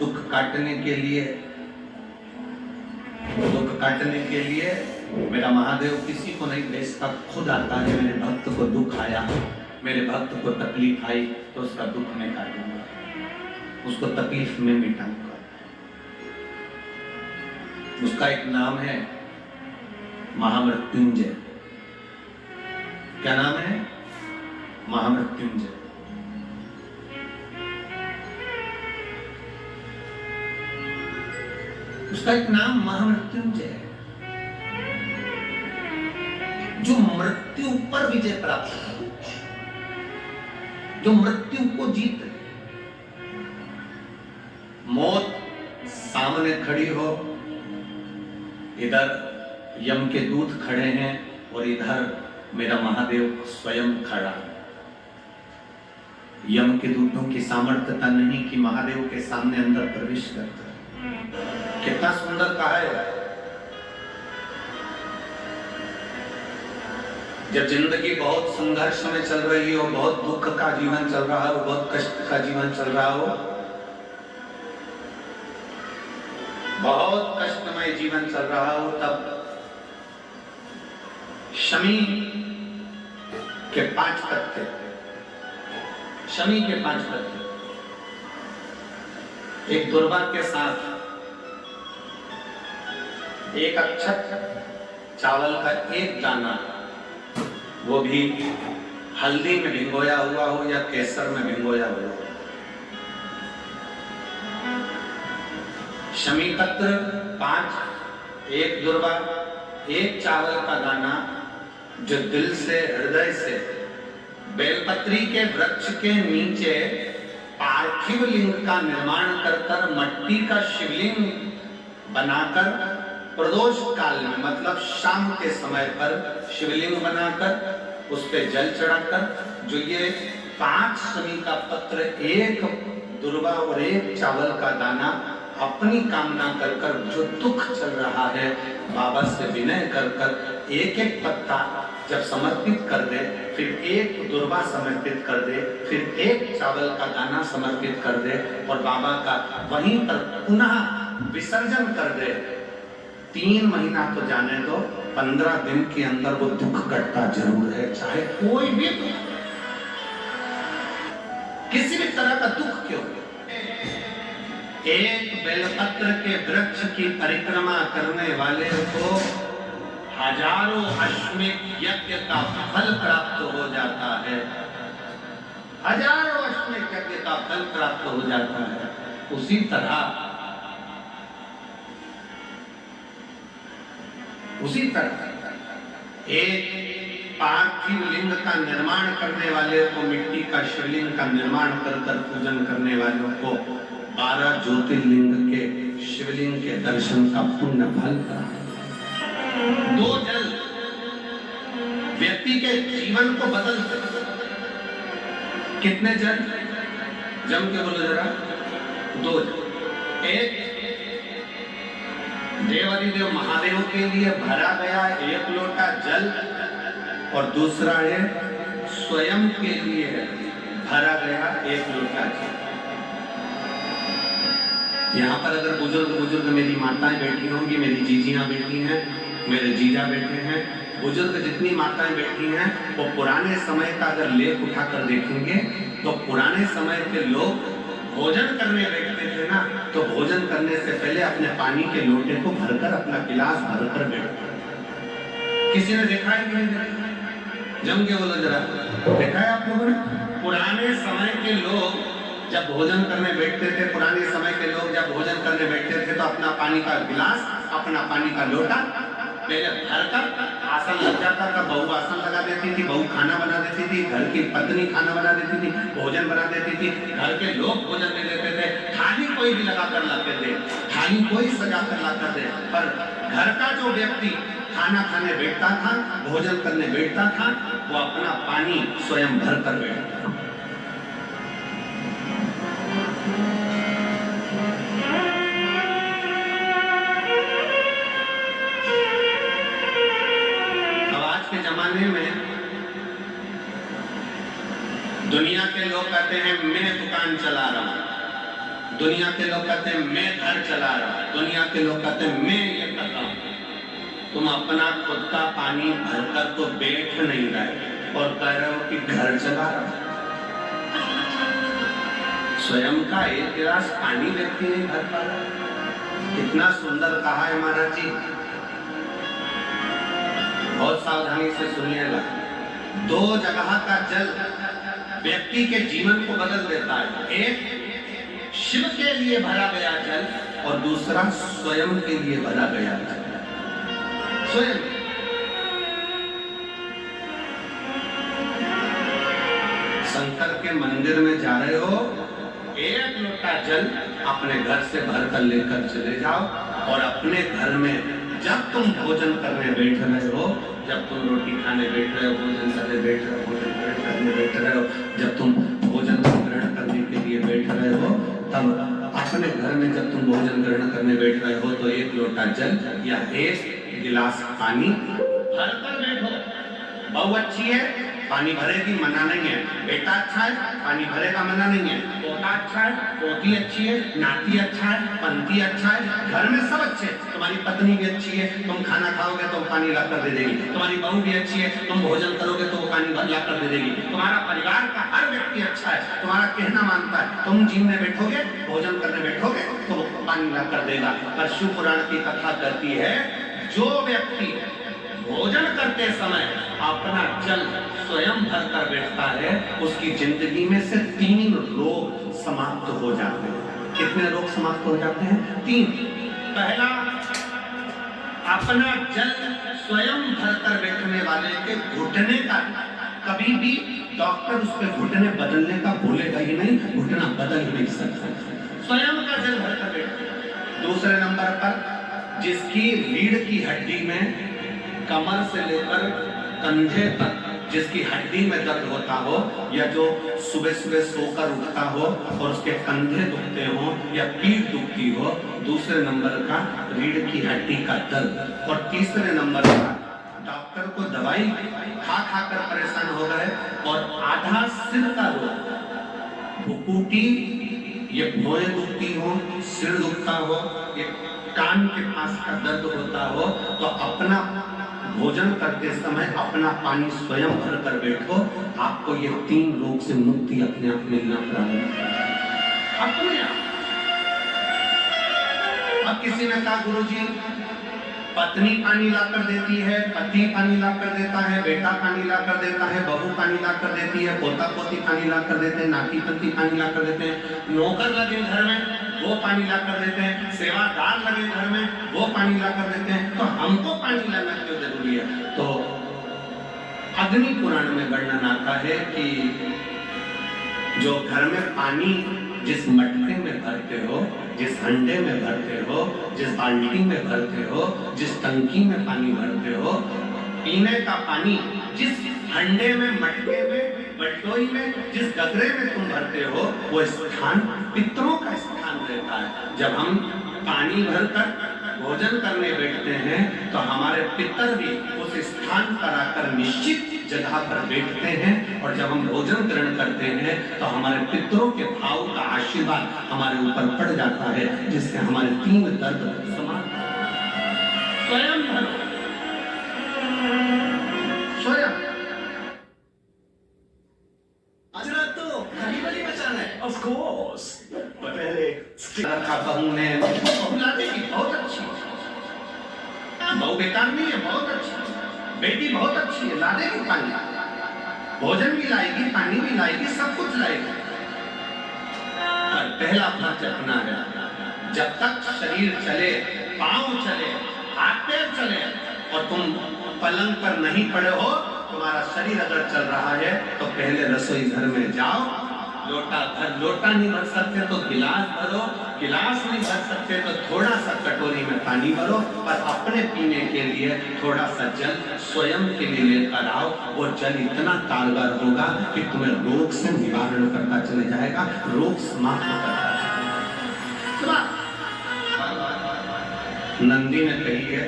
दुख काटने के लिए मेरा महादेव किसी को नहीं भेजता, खुद आता है। मेरे भक्त को दुख आया, मेरे भक्त को तकलीफ आई तो उसका दुख मैं काटूंगा, उसको तकलीफ में मिटाऊंगा। उसका एक नाम है महामृत्युंजय। क्या नाम है? महामृत्युंजय। उसका एक नाम महामृत्युंजय है, जो मृत्यु पर विजय प्राप्त करे, जो मृत्यु को जीत ले। मौत सामने खड़ी हो, इधर यम के दूत खड़े हैं और इधर मेरा महादेव स्वयं खड़ा है। यम के दूतों की सामर्थ्यता नहीं कि महादेव के सामने अंदर प्रवेश करता है। कितना सुंदर कहा है। जब जिंदगी बहुत संघर्ष में चल रही हो, बहुत दुख का जीवन चल रहा हो, बहुत कष्ट का जीवन चल रहा हो, बहुत कष्टमय जीवन चल रहा हो, तब शमी के 5 पत्ते, शमी के 5 पत्ते, एक दुर्वा के साथ एक अक्षत चावल का एक दाना, वो भी हल्दी में भिगोया हुआ हो या केसर में भिगोया हुआ हो। शमी पत्र 5, एक दुर्वा, एक चावल का दाना, जो दिल से, हृदय से बेलपत्री के वृक्ष के नीचे पार्थिव लिंग का निर्माण कर मट्टी का शिवलिंग बनाकर प्रदोष काल में, मतलब शाम के समय पर शिवलिंग बनाकर उस पे जल चढ़ाकर, जो ये 5 शमी का पत्र, एक दुर्वा और एक चावल का दाना, अपनी कामना कर जो दुख चल रहा है बाबा से विनय कर एक एक पत्ता जब समर्पित कर दे, फिर एक दुर्वा समर्पित कर दे, फिर एक चावल का दाना समर्पित कर दे और बाबा का वहीं पर पुनः विसर्जन कर दे, 3 महीना तो जाने दो, 15 दिन के अंदर वो दुख कटता जरूर है। चाहे कोई भी दुख, किसी भी तरह का दुख क्यों। एक बेलपत्र के वृक्ष की परिक्रमा करने वाले को हजारों अश्वमेध यज्ञ का फल प्राप्त हो जाता है, हजारों अश्वमेध यज्ञ का फल प्राप्त हो जाता है। उसी तरह एक पार्थिव लिंग का निर्माण करने वाले को, मिट्टी का शिवलिंग का निर्माण कर पूजन करने वालों को 12 ज्योतिर्लिंग के शिवलिंग के दर्शन का पुण्य फल का। 2 जल व्यक्ति के जीवन को बदल सकते। कितने जल? जम के बोलो जरा। 2 जल। एक देवादिदेव महादेव के लिए भरा गया 1 लोटा जल और दूसरा है स्वयं के लिए भरा गया 1 लोटा जल। यहाँ पर अगर बुजुर्ग मेरी माताएं बैठी होंगी, मेरी जीजियां बैठी हैं, मेरे जीजा बैठे हैं, बुजुर्ग जितनी माताएं बैठी हैं, वो पुराने समय का अगर लेख उठाकर देखेंगे तो पुराने समय के लोग भोजन करने बैठते थे ना, तो भोजन करने से पहले अपने पानी के लोटे को भरकर, अपना गिलास भरकर बैठते। किसी ने देखा है कि नहीं देखा? जम के बोलो जरा, देखा है आप लोगों ने? पुराने समय के लोग जब भोजन करने बैठते थे, पुराने समय के लोग जब भोजन करने बैठते थे तो अपना पानी का गिलास, अपना पानी का लोटा पहले भरकर आसन लग जाता था। बहू आसन लगा देती थी, बहू खाना बना देती थी, घर की पत्नी खाना बना देती थी, भोजन बना देती थी, घर के लोग भोजन दे देते थे। थाली कोई भी लगा कर लाते थे, थाली कोई सजा कर लाते थे, पर घर का जो व्यक्ति खाना खाने बैठता था, भोजन करने बैठता था, वो अपना पानी स्वयं भर कर बैठता था। के जमाने में दुनिया के लोग कहते हैं मैं दुकान चला रहा हूं, दुनिया के लोग कहते हैं मैं घर चला रहा हूं, दुनिया के लोग कहते हैं मैं ये कर रहा हूं। तुम अपना खुद का पानी भरकर तो बैठ नहीं रहे और कह रहे हो कि घर चला रहा हूं। स्वयं का एक गिलास पानी व्यक्ति नहीं भर पा रहा। कितना सुंदर कहा है महाराज जी, बहुत सावधानी से सुनिएगा। दो जगह का जल व्यक्ति के जीवन को बदल देता है। एक शिव के लिए भरा गया जल और दूसरा स्वयं के लिए भरा गया जल। स्वयं शंकर के मंदिर में जा रहे हो, एक लोटा जल अपने घर से भर कर लेकर चले जाओ और अपने घर में जब तुम भोजन करने बैठ रहे हो, जब तुम रोटी खाने बैठ रहे हो, भोजन करने बैठ रहे हो, भोजन करने बैठ रहे हो, जब तुम भोजन ग्रहण करने के लिए बैठ रहे हो, तब अपने घर में जब तुम भोजन ग्रहण करने बैठ रहे हो तो एक लोटा जल या एक गिलास पानी भर कर बैठो। बहू अच्छी है, पानी भरेगी, मना नहीं है। बेटा अच्छा है, पानी भरेगा, मना नहीं है। पोता अच्छा है, पोती अच्छी है, नाती अच्छा है, पंती अच्छा है, घर में सब अच्छे। तुम्हारी पत्नी भी अच्छी है, तुम खाना खाओगे तो पानी ला कर दे देगी। तुम्हारी बहू भी अच्छी है, तुम भोजन करोगे तो वो पानी ला कर दे देगी। तुम्हारा परिवार का हर व्यक्ति अच्छा है, तुम्हारा कहना मानता है। तुम जिम में बैठोगे, भोजन करने बैठोगे तो वो पानी ला कर देगा। पर शिव पुराण की कथा कहती है, जो व्यक्ति भोजन करते समय अपना जल स्वयं भर कर बैठता है, उसकी जिंदगी में से 3 रोग समाप्त हो जाते हैं। कितने रोग समाप्त हो जाते हैं? 3। पहला, अपना जल स्वयं भर कर बैठने वाले के घुटने का कभी भी डॉक्टर उस पर घुटने बदलने का बोलेगा ही नहीं, घुटना बदल नहीं सकता। स्वयं का जल भर कर बैठे। दूसरे नंबर पर, जिसकी रीढ़ की हड्डी में कमर से लेकर कंधे तक जिसकी हड्डी में दर्द होता हो, या जो सुबह सुबह सोकर उठता हो और उसके कंधे दुखते हो या पीठ दुखती हो। दूसरे नंबर का रीढ़ की हड्डी का दर्द। और तीसरे नंबर का, डॉक्टर को दवाई खा खा कर परेशान हो गए और आधा सिर का रोग, भुकुटी, ये भौहें दुखती हो, सिर दुखता हो, ये कान के पास का दर्द होता हो, तो अपना भोजन करते समय अपना पानी स्वयं भर कर बैठो। आपको ये 3 रोग से मुक्ति अपने आप मिलना प्रारंभ अपने आप। अब किसी ने कहा, गुरुजी पत्नी पानी ला कर देती है, पति पानी ला कर देता है, बेटा पानी ला कर देता है, बहू पानी ला कर देती है, पोता पोती पानी ला कर देते हैं, नाती पति पानी ला कर देते हैं, नौकर लगे घर में वो पानी ला कर देते हैं, सेवादार लगे घर में वो पानी ला कर देते हैं, तो हमको पानी लाना क्यों जरूरी है? तो अग्नि पुराण में वर्णन आता है कि जो घर में पानी जिस मटके में भरते हो, जिस हंडे में भरते हो, जिस बाल्टी में भरते हो, जिस टंकी में पानी भरते हो, पीने का पानी जिस हंडे में, मटके में, बटोई में, जिस गगरे में तुम भरते हो, वो स्थान पितरों का स्थान रहता है। जब हम पानी भरकर भोजन करने बैठते हैं तो हमारे पितर भी उस स्थान पर आकर निश्चित जगह पर बैठते हैं, और जब हम भोजन ग्रहण करते हैं तो हमारे पितरों के भाव का आशीर्वाद हमारे ऊपर पड़ जाता है, जिससे हमारे 3 दर्द समाप्त। स्वयं भरो, स्वयं। Of course. पहले रखा बहू ने, बहू लादेगी बहुत अच्छी, बहू बेकार नहीं है, बहुत अच्छी बेटी, बहुत अच्छी है, ला देगी पानी, भोजन भी लाएगी, पानी भी लाएगी, सब कुछ लाएगी। पर पहला फर्ज अपना है, जब तक शरीर चले, पांव चले, हाथ पैर चले और तुम पलंग पर नहीं पड़े हो, तुम्हारा शरीर अगर चल रहा है तो पहले रसोई घर में जाओ, लोटा नहीं भर सकते तो गिलास भरो, गिलास नहीं भर सकते तो थोड़ा सा कटोरी में पानी भरो, पर अपने पीने के लिए थोड़ा सा जल स्वयं के लिए लेकर आओ। वो जल इतना कारगर होगा कि तुम्हें रोग से निवारण करता चले जाएगा, रोग समाप्त करता चलेगा। नंदी ने कही है,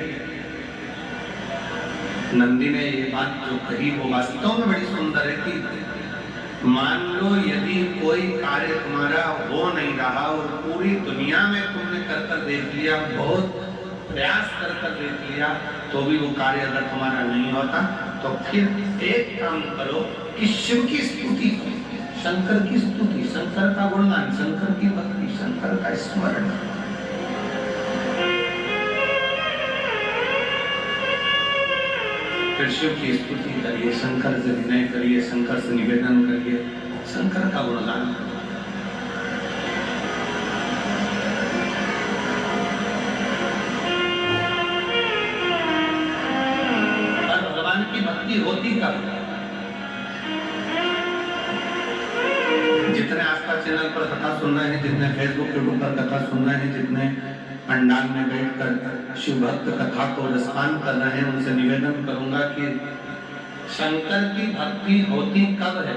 नंदी ने ये बात जो कही वो वास्तव में बड़ी सुंदर है कि मान लो यदि कोई कार्य तुम्हारा हो नहीं रहा और पूरी दुनिया में तुमने कर कर देख लिया, बहुत प्रयास कर कर देख लिया, तो भी वो कार्य अगर तुम्हारा नहीं होता, तो फिर एक काम करो कि शिव की स्तुति करो, शंकर की स्तुति, शंकर का गुणगान, शंकर की भक्ति, शंकर का स्मरण। फिर शिव की स्तुति करिए, शंकर से विनय करिए, शंकर से निवेदन करिए, शंकर का गुणगान करिए। और भगवान की भक्ति होती कब? जितने आस्था चैनल पर कथा सुन रहे हैं, जितने फेसबुक यूट्यूब पर कथा सुन रहे हैं, जितने पंडाल में बैठकर शिव भक्त कथा को रसपान कर रहे हैं, उनसे निवेदन करूंगा कि शंकर की भक्ति होती कब है,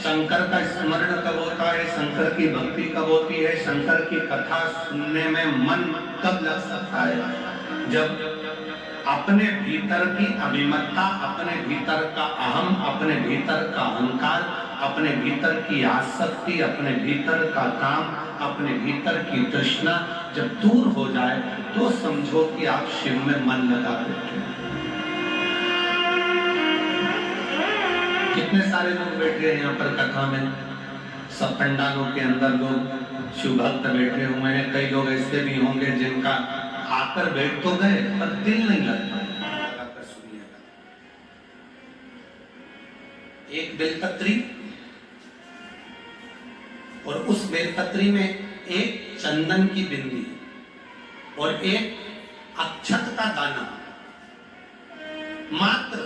शंकर का स्मरण कब होता है, शंकर की भक्ति कब होती है, शंकर की कथा सुनने में मन कब लग सकता है? जब अपने भीतर की अभिमतता, अपने भीतर का अहम, अपने भीतर का अहंकार, अपने भीतर की आसक्ति, अपने भीतर का काम, अपने भीतर की तृष्णा जब दूर हो जाए, तो समझो कि आप शिव में मन लगा बैठे। कितने सारे लोग बैठे हैं यहाँ पर कथा में, सब पंडालों के अंदर लोग शिव भक्त बैठे हुए हैं। कई लोग ऐसे भी होंगे जिनका आकर बैठ तो गए पर दिल नहीं लगता। एक बेलपत्री और उस बेलपत्री में एक चंदन की बिंदी और एक अक्षत का दाना मात्र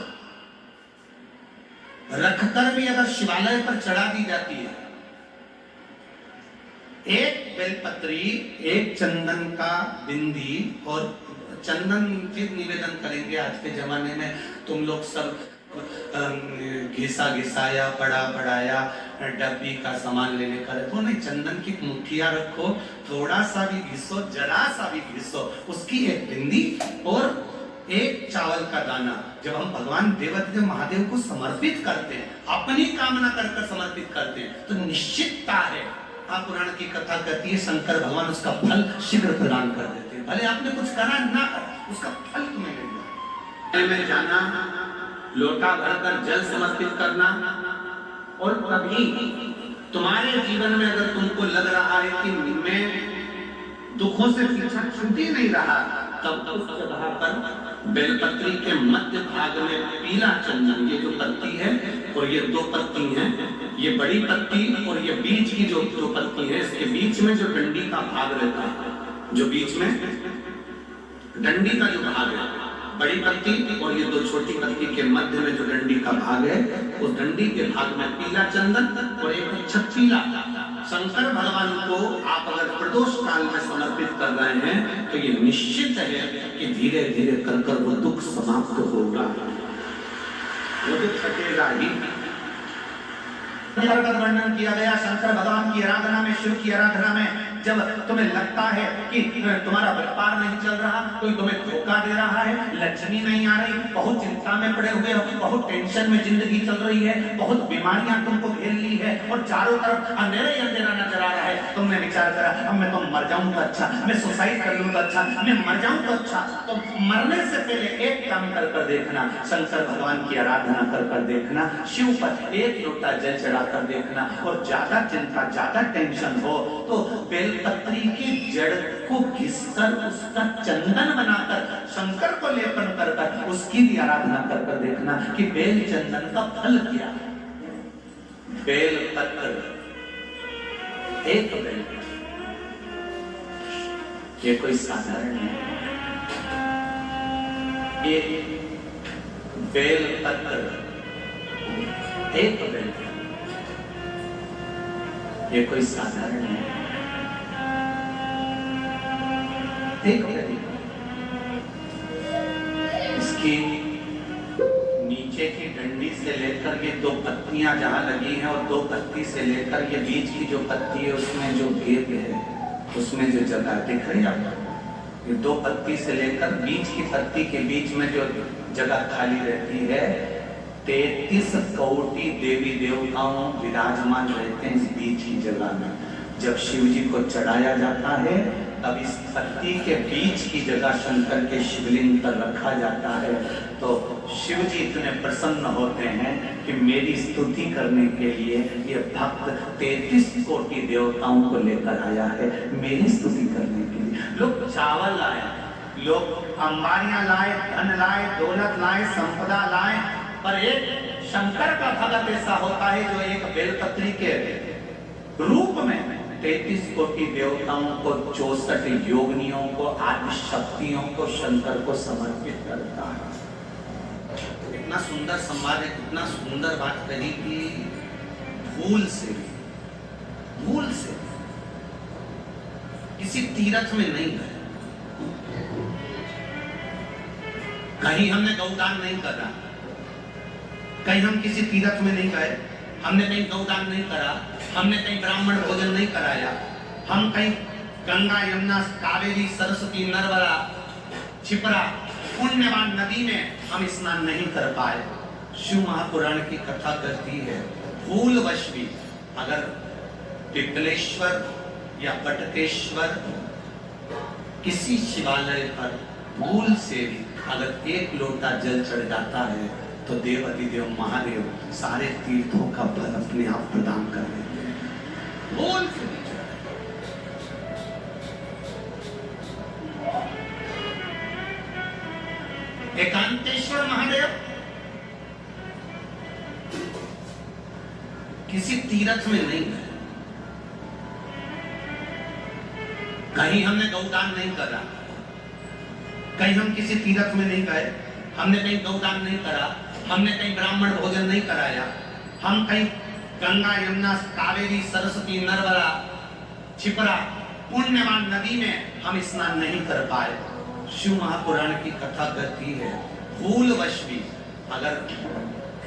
रखकर भी अगर शिवालय पर चढ़ा दी जाती है, एक बेलपत्री, एक चंदन का बिंदी, और चंदन फिर निवेदन करेंगे। आज के जमाने में तुम लोग सब घिसा घिसाया, पड़ा पड़ाया, डब्बी का सामान लेने का रखो नहीं, चंदन की मुठ्ठियां रखो, थोड़ा सा भी घिसो, जरा सा भी घिसो, उसकी एक बिंदी और एक चावल का दाना। जब हम भगवान देवाधिदेव महादेव को समर्पित करते हैं, अपनी कामना कर समर्पित करते हैं, तो निश्चितता है, आप पुराण की कथा कहती है, शंकर भगवान उसका फल शीघ्र प्रदान कर देते हैं। भले आपने कुछ करा ना करा, उसका फल तुम्हें मिल जाए। जाना, लोटा भरकर जल समर्पित करना, और कभी तुम्हारे जीवन में अगर तुमको लग रहा है कि मैं दुखों से पीछा छूट ही नहीं रहा, तब उस जगह पर बेलपत्री के मध्य भाग में पीला चंदन, ये जो पत्ती है और ये दो पत्ती हैं, ये बड़ी पत्ती और ये बीच की जो पत्ती है, इसके बीच में जो डंडी का भाग रहता है, जो बीच में डंडी का जो भाग है, बड़ी पत्ती और ये दो छोटी पत्ती के मध्य में जो डंडी का भाग है, उस डंडी के भाग में पीला चंदन और एक अक्षत पीला। शंकर भगवान को आप अगर प्रदोष काल में समर्पित कर रहे हैं, तो ये निश्चित है कि धीरे धीरे कर वो दुख समाप्त होगा, वो दुख कटेगा ही। वर्णन किया गया शंकर भगवान की आराधना में, शिव की आराधना में, जब तुम्हें लगता है कि तुम्हारा व्यापार नहीं चल रहा, कोई तुम्हें धोखा दे रहा है, लक्ष्मी नहीं आ रही, बहुत चिंता में पड़े हुए हो, बहुत टेंशन में जिंदगी चल रही है, बहुत बीमारियां तुमको घेर ली है और चारों तरफ अंधेरा ही अंधेरा नजर आ रहा है, तुमने विचार करा अब मैं तो मर जाऊं तो अच्छा, मैं सुसाइड कर लूं तो अच्छा, मैं मर जाऊं तो अच्छा। तो मरने से पहले एक काम कर देखना, शंकर भगवान की आराधना कर देखना, शिव पर एक लोटा जल चढ़ा कर देखना, और ज्यादा चिंता, ज्यादा टेंशन हो तो बेलपत्री की जड़ को घिसकर उसका चंदन बनाकर शंकर को लेपन कर उसकी भी आराधना कर देखना कि बेल चंदन का फल क्या है। बेलपत्र, एक बेलपत्र, ये कोई साधारण नहीं, ये बेलपत्र, एक बेलपत्र, ये कोई साधारण नहीं, एक इसकी नीचे की डंडी से लेकर ये दो पत्तियां जहां लगी हैं, और दो पत्ती से लेकर ये बीच की जो पत्ती है उसमें जो गेप है, उसमें जो जगह दिख रही है आपको, ये दो पत्ती से लेकर बीच की पत्ती के बीच में जो जगह खाली रहती है, 33 कोटि देवी देवताओं विराजमान रहते हैं इस बीच की जगह में। जब शिव जी को चढ़ाया जाता है तब इस पत्ती के बीच की जगह शंकर के शिवलिंग पर रखा जाता है। तो शिव जी इतने प्रसन्न होते हैं कि मेरी स्तुति करने के लिए ये भक्त 33 कोटि देवताओं को लेकर आया है मेरी स्तुति करने के लिए। लोग चावल लाए, लोग अंबारियां लाए, धन लाए, दौलत लाए, संपदा लाए, पर एक शंकर का भगत ऐसा होता है जो एक बेलपत्री के रूप में 33 कोटि देवताओं को, 64 योगिनियों को, आदि शक्तियों को शंकर को समर्पित करता है। इतना सुंदर संवाद है, कितना सुंदर बात कही कि भूल से किसी तीर्थ में नहीं गए, कहीं हमने गौदान नहीं करा, कहीं हम किसी तीर्थ में नहीं गए, हमने कहीं गौदान नहीं करा, हमने कहीं ब्राह्मण भोजन नहीं कराया, हम कहीं गंगा यमुना कावेरी सरस्वती नर्मदा छिपरा पुण्यवान नदी में हम स्नान नहीं कर पाए। शिव महापुराण की कथा कहती है भूलवश भी अगर पिपलेश्वर या बटकेश्वर किसी शिवालय पर भूल से भी अगर एक लोटा जल चढ़ जाता है तो देवाधिदेव महादेव सारे तीर्थों का फल अपने आप प्रदान कर देते हैं। भूल से भी एकांतेश्वर महादेव किसी तीर्थ में नहीं गए, कहीं हमने गौदान नहीं करा, कहीं हम किसी तीर्थ में नहीं गए, हमने कहीं गौदान नहीं करा, हमने कहीं ब्राह्मण भोजन नहीं कराया, हम कहीं गंगा यमुना कावेरी सरस्वती नर्मदा छिपरा पुण्यवान नदी में हम स्नान नहीं कर पाए। शिव महापुराण की कथा कहती है भूलवश भी अगर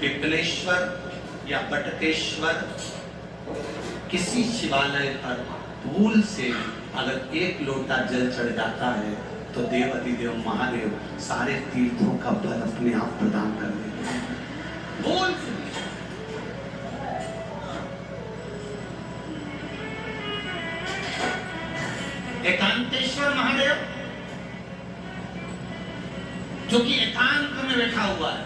पिपलेश्वर या बटकेश्वर किसी शिवालय पर भूल से अगर एक लोटा जल चढ़ जाता है तो देवाधिदेव महादेव सारे तीर्थों का फल अपने आप प्रदान कर देते हैं। भूल से एकांतेश्वर महादेव जो कि एकांत में बैठा हुआ है,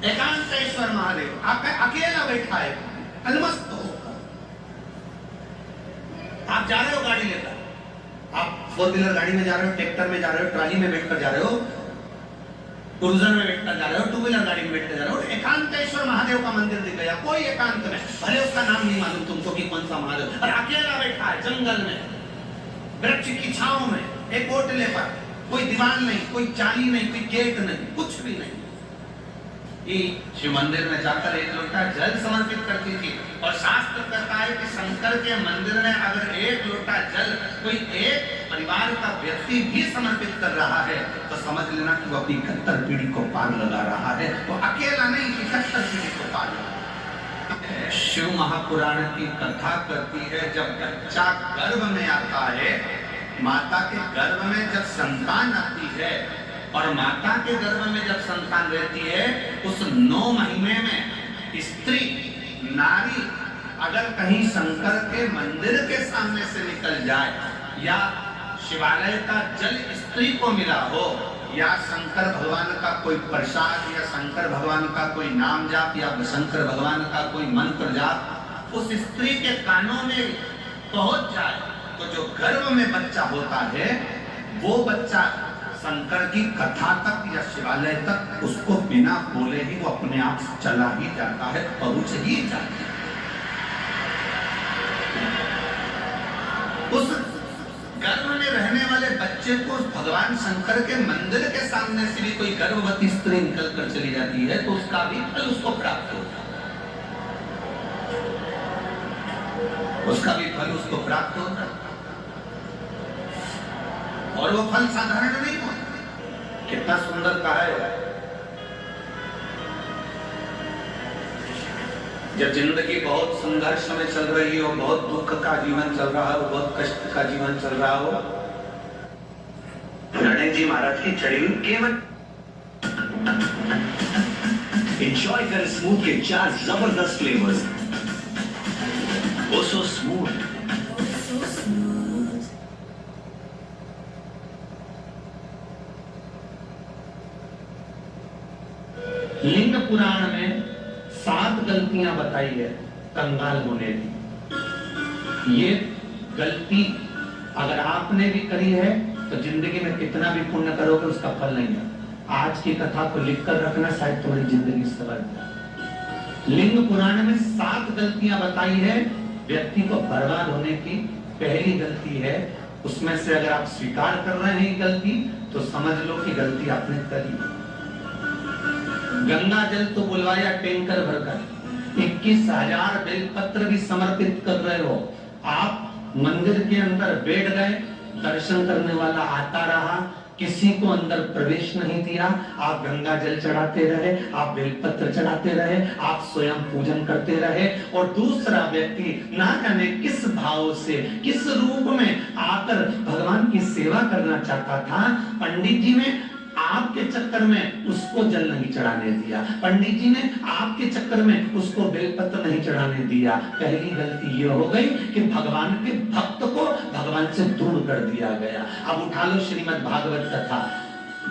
एकांतेश्वर महादेव आप अकेला बैठा है अलमस्त होकर। आप जा रहे हो गाड़ी लेकर, आप 4 व्हीलर गाड़ी में जा रहे हो, ट्रैक्टर में जा रहे हो, ट्रॉली में बैठकर जा रहे हो, क्रूजर में बैठकर जा रहे हो, 2 व्हीलर गाड़ी में बैठकर जा रहे हो, एकांतेश्वर महादेव का मंदिर दिख गया कोई एकांत में, भले उसका नाम नहीं मालूम तुमको कि कौन सा महादेव, और अकेला बैठा है जंगल में वृक्ष की छांव में एक ओटले पर, कोई दीवार नहीं, कोई चाली नहीं, कोई गेट नहीं, कुछ भी नहीं। ये शिव मंदिर में जाकर एक लोटा जल समर्पित करती थी और शास्त्र कहता है कि शंकर के मंदिर में अगर एक लोटा जल कोई एक परिवार का व्यक्ति भी समर्पित कर रहा है तो समझ लेना कि वो अपनी 71 पीढ़ी को पार लगा रहा है, तो अकेला नहीं 71 पीढ़ी को पार लगा। शिव महापुराण की कथा कहती है जब बच्चा गर्भ में आता है, माता के गर्भ में जब संतान आती है और माता के गर्भ में जब संतान रहती है उस 9 महीने में स्त्री नारी अगर कहीं शंकर के मंदिर के सामने से निकल जाए या शिवालय का जल स्त्री को मिला हो या शंकर भगवान का कोई प्रसाद या शंकर भगवान का कोई नाम जाप या शंकर भगवान का कोई मंत्र जाप उस स्त्री के कानों में पहुंच जाए तो जो गर्भ में बच्चा होता है वो बच्चा शंकर की कथा तक या शिवालय तक उसको बिना बोले ही वो अपने आप चला ही जाता है, पहुंच ही जाता है। उस गर्भ में रहने वाले बच्चे को भगवान शंकर के मंदिर के सामने से भी कोई गर्भवती स्त्री निकल कर चली जाती है तो उसका भी फल उसको प्राप्त होता है, उसका भी फल उसको प्राप्त होता है और वो फल साधारण नहीं होता। कितना सुंदर कहा है। जब जिंदगी बहुत संघर्ष में चल रही हो, बहुत दुख का जीवन चल रहा हो, बहुत कष्ट का जीवन चल रहा हो, गणेश जी महाराज की चढ़ी हुई केवल एंजॉय करें स्मूथ के 4 जबरदस्त फ्लेवर्स। ओ सो स्मूथ। लिंग पुराण में 7 गलतियां बताई है कंगाल होने की। ये गलती अगर आपने भी करी है तो जिंदगी में कितना भी पुण्य करोगे उसका फल नहीं है। आज की कथा को लिखकर रखना, शायद तुम्हारी जिंदगी सवर जाए। लिंग पुराण में 7 गलतियां बताई है व्यक्ति को बर्बाद होने की। पहली गलती है, उसमें से अगर आप स्वीकार कर रहे हैं गलती तो समझ लो कि गलती आपने करी। गंगा जल तो बुलवाया टैंकर भरकर, 21,000 बेलपत्र भी समर्पित कर रहे हो। आप मंदिर के अंदर बैठ गए, दर्शन करने वाला आता रहा, किसी को अंदर प्रवेश नहीं दिया। आप गंगा जल चढ़ाते रहे, आप बेलपत्र चढ़ाते रहे, आप स्वयं पूजन करते रहे, और दूसरा व्यक्ति ना जाने किस भाव से, किस रूप में आकर भगवान की सेवा करना चाहता था। पंडित जी ने आपके चक्कर में उसको जल नहीं चढ़ाने दिया, पंडित जी ने आपके चक्कर में उसको बेलपत्र नहीं चढ़ाने दिया। पहली गलती यह हो गई कि भगवान के भक्त को भगवान से दूर कर दिया गया। अब उठा लो श्रीमद् भागवत कथा।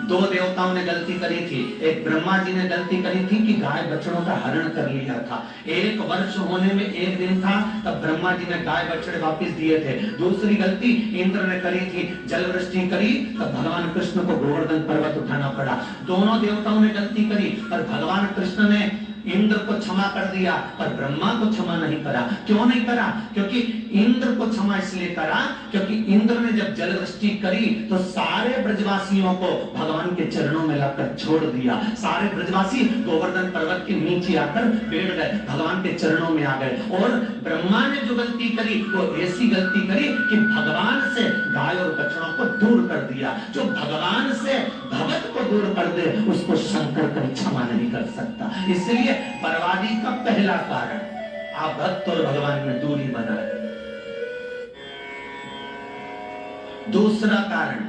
2 देवताओं ने गलती करी थी। एक ब्रह्मा जी ने गलती करी थी कि गाय बछड़ों का हरण कर लिया था। 1 वर्ष होने में 1 दिन था तब ब्रह्मा जी ने गाय बछड़े वापस दिए थे। दूसरी गलती इंद्र ने करी थी, जल वृष्टि करी तब भगवान कृष्ण को गोवर्धन पर्वत उठाना पड़ा। दोनों देवताओं ने गलती करी पर भगवान कृष्ण ने इंद्र को क्षमा कर दिया पर ब्रह्मा को क्षमा नहीं करा। क्यों नहीं करा? क्योंकि इंद्र को क्षमा इसलिए करा क्योंकि इंद्र ने जब जल वृष्टि करी तो सारे ब्रजवासियों को भगवान के चरणों में लाकर छोड़ दिया। सारे ब्रजवासी गोवर्धन पर्वत के नीचे आकर बैठ गए, भगवान के चरणों में आ गए। और ब्रह्मा ने जो गलती करी वो ऐसी गलती करी कि भगवान से गाय और बछड़ों को दूर कर दिया। जो भगवान से भगत को दूर कर दे उसको शंकर कभी क्षमा नहीं कर सकता। इसलिए बर्बादी का पहला कारण आप भक्त और भगवान में दूरी बनाए। दूसरा कारण,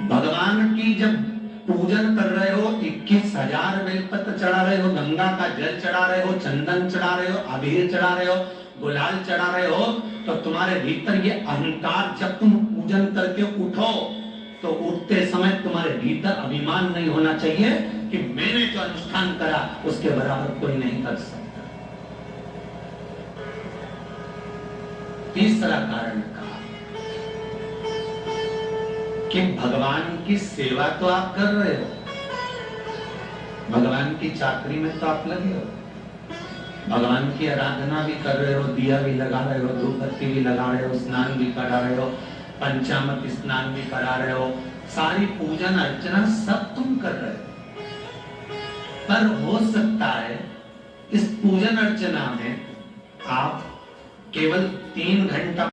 भगवान की जब पूजन कर रहे हो, 21,000 बेलपत्र चढ़ा रहे हो, गंगा का जल चढ़ा रहे हो, चंदन चढ़ा रहे हो, अबीर चढ़ा रहे हो, गुलाल चढ़ा रहे हो, तो तुम्हारे भीतर ये अहंकार, जब तुम पूजन करके उठो तो उठते समय तुम्हारे भीतर अभिमान नहीं होना चाहिए कि मैंने जो अनुष्ठान करा उसके बराबर कोई नहीं कर सकता। तीसरा कारण कहा कि भगवान की सेवा तो आप कर रहे हो, भगवान की चाकरी में तो आप लगे हो, भगवान की आराधना भी कर रहे हो, दिया भी लगा रहे हो, धूप बत्ती भी लगा रहे हो, स्नान भी करा रहे हो, पंचामृत स्नान भी करा रहे हो, सारी पूजन अर्चना सब तुम कर रहे हो। पर हो सकता है इस पूजन अर्चना में आप केवल 3 घंटा